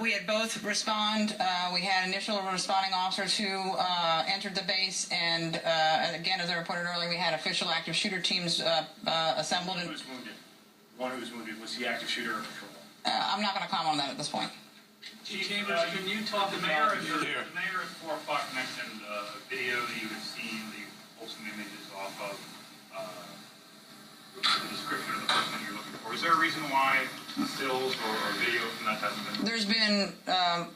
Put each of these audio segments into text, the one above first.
We had both respond. We had initial responding officers who entered the base, and again, as I reported earlier, we had official active shooter teams assembled. Who was wounded? One who was wounded, was the active shooter or patrol? I'm not going to comment on that at this point. Chief Chambers, can you talk the about... The mayor at 4 o'clock mentioned a video that you had seen, the pulsing images off of the description of the person you're looking for. Is there a reason why stills or video from that hasn't been? There's been,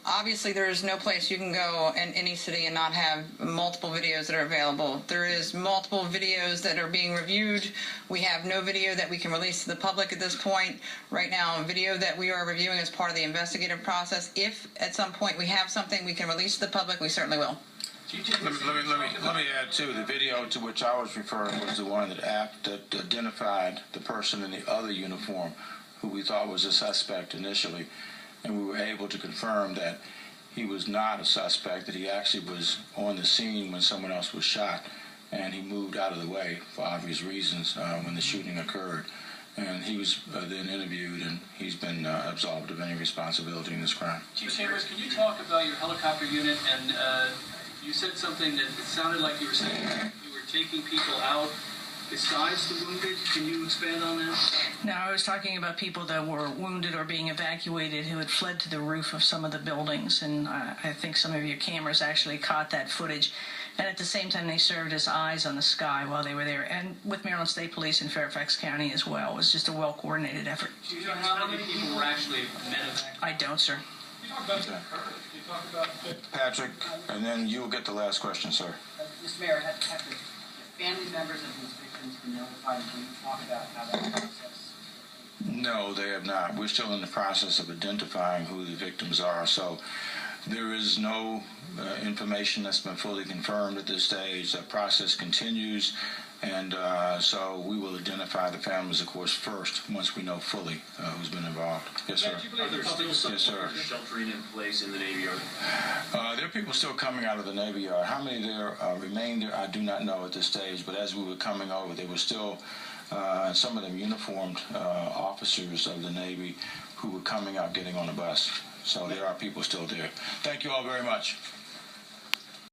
obviously there is no place you can go in any city and not have multiple videos that are available. There is multiple videos that are being reviewed. We have no video that we can release to the public at this point. Right now, video that we are reviewing as part of the investigative process. If at some point we have something we can release to the public, we certainly will. Let me add, too, the video to which I was referring was the one that identified the person in the other uniform who we thought was a suspect initially, and we were able to confirm that he was not a suspect, that he actually was on the scene when someone else was shot, and he moved out of the way for obvious reasons when the shooting occurred. And he was then interviewed, and he's been absolved of any responsibility in this crime. Chief Chambers, can you talk about your helicopter unit? And you said something that it sounded like you were saying you were taking people out besides the wounded. Can you expand on that? No, I was talking about people that were wounded or being evacuated who had fled to the roof of some of the buildings, and I think some of your cameras actually caught that footage. And at the same time, they served as eyes on the sky while they were there, and with Maryland State Police in Fairfax County as well. It was just a well-coordinated effort. Do you know how many people were actually medevac? I don't, sir. Patrick, and then you will get the last question, sir. Mr. Mayor, have the family members of these victims been notified? Can you talk about how that process? No, they have not. We're still in the process of identifying who the victims are, so there is no information that's been fully confirmed at this stage. That process continues, and so we will identify the families, of course, first once we know fully who's been involved. Yes, sir. Are there still some yes, sir. sheltering in place in the Navy Yard? There are people still coming out of the Navy Yard. How many there remain there, I do not know at this stage, but as we were coming over, they were still, some of them uniformed officers of the Navy who were coming out getting on the bus. So there are people still there. Thank you all very much.